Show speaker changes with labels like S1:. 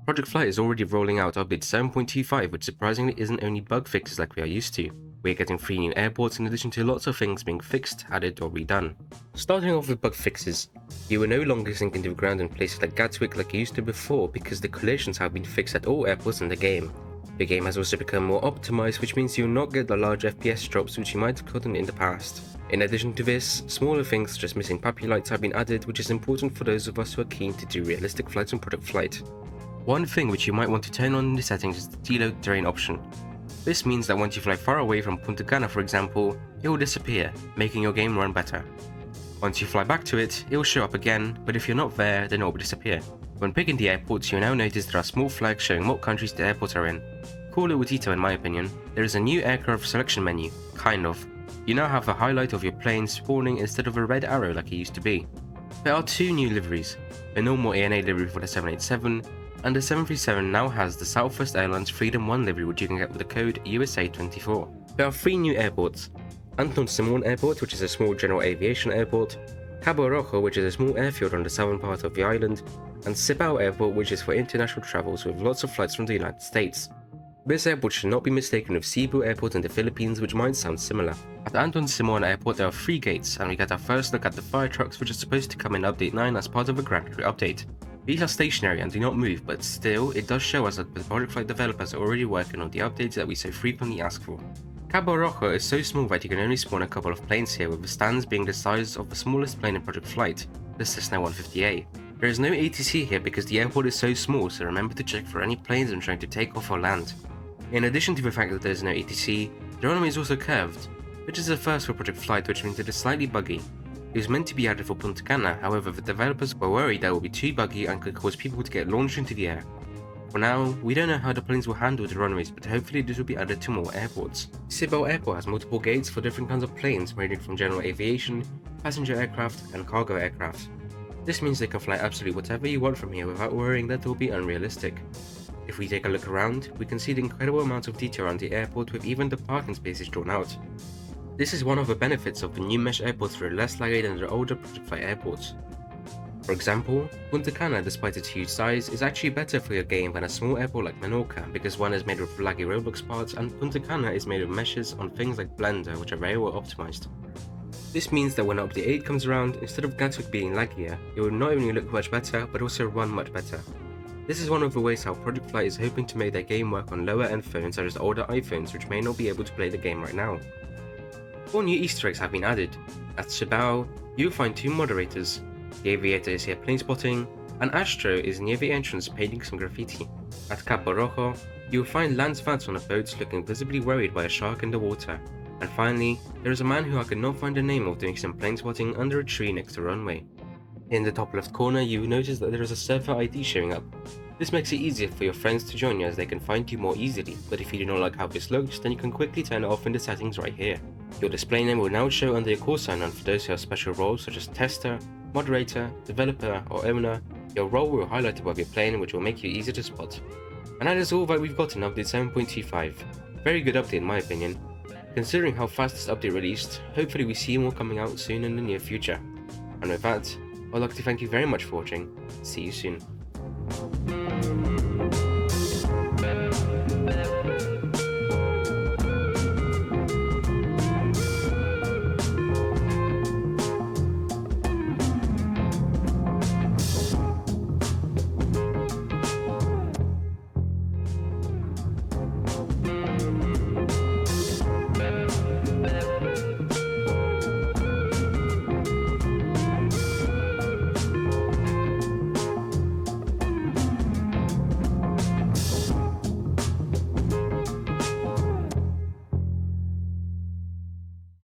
S1: Project Flight is already rolling out update 7.25, which surprisingly isn't only bug fixes like we are used to. We're getting 3 new airports in addition to lots of things being fixed, added or redone. Starting off with bug fixes, you will no longer sink into the ground in places like Gatwick like you used to before because the collisions have been fixed at all airports in the game. The game has also become more optimized, which means you will not get the large FPS drops which you might have gotten in the past. In addition to this, smaller things such as missing puppy lights have been added, which is important for those of us who are keen to do realistic flights on Project Flight. One thing which you might want to turn on in the settings is the deload terrain option. This means that once you fly far away from Punta Cana for example, it will disappear, making your game run better. Once you fly back to it, it will show up again, but if you're not there, then it will disappear. When picking the airports, you'll now notice there are small flags showing what countries the airports are in. Cool little detail in my opinion. There is a new aircraft selection menu, kind of. You now have a highlight of your plane spawning instead of a red arrow like it used to be. There are 2 new liveries, a normal ANA livery for the 787, and the 737 now has the Southwest Airlines Freedom 1 livery which you can get with the code USA24. There are 3 new airports, Anton Simon Airport, which is a small general aviation airport, Cabo Rojo, which is a small airfield on the southern part of the island, and Cibao Airport, which is for international travels with lots of flights from the United States. This airport should not be mistaken with Cebu Airport in the Philippines, which might sound similar. At Anton Simon Airport there are 3 gates, and we get our first look at the fire trucks which are supposed to come in update 9 as part of a Grand Crew update. These are stationary and do not move, but still, it does show us that the Project Flight developers are already working on the updates that we so frequently ask for. Cabo Rojo is so small that you can only spawn a couple of planes here, with the stands being the size of the smallest plane in Project Flight, the Cessna 150A. There is no ATC here because the airport is so small, so remember to check for any planes when trying to take off or land. In addition to the fact that there is no ATC, the runway is also curved, which is a first for Project Flight, which means it is slightly buggy. It was meant to be added for Punta Cana, however the developers were worried that it would be too buggy and could cause people to get launched into the air. For now, we don't know how the planes will handle the runways, but hopefully this will be added to more airports. Cibao Airport has multiple gates for different kinds of planes ranging from general aviation, passenger aircraft and cargo aircraft. This means they can fly absolutely whatever you want from here without worrying that it will be unrealistic. If we take a look around, we can see the incredible amount of detail around the airport with even the parking spaces drawn out. This is one of the benefits of the new mesh airports that are less laggy than the older Project Flight airports. For example, Punta Cana, despite its huge size, is actually better for your game than a small airport like Menorca because one is made with laggy Roblox parts and Punta Cana is made of meshes on things like Blender which are very well optimized. This means that when update 8 comes around, instead of Gatwick being laggier, it will not only look much better but also run much better. This is one of the ways how Project Flight is hoping to make their game work on lower end phones such as older iPhones which may not be able to play the game right now. 4 new Easter eggs have been added. At Cibao, you'll find 2 moderators. The Aviator is here plane spotting, and Astro is near the entrance painting some graffiti. At Cabo Rojo, you'll find Lance Vance on a boat looking visibly worried by a shark in the water. And finally, there is a man who I could not find the name of doing some plane spotting under a tree next to the runway. In the top left corner, you will notice that there is a server ID showing up. This makes it easier for your friends to join you as they can find you more easily, but if you do not like how this looks, then you can quickly turn it off in the settings right here. Your display name will now show under your call sign, and for those who have special roles such as tester, moderator, developer or owner, your role will highlight above your plane, which will make you easy to spot. And that is all that we've got in update 7.25. Very good update in my opinion. Considering how fast this update released, hopefully we see more coming out soon in the near future. And with that, I'd like to thank you very much for watching. See you soon.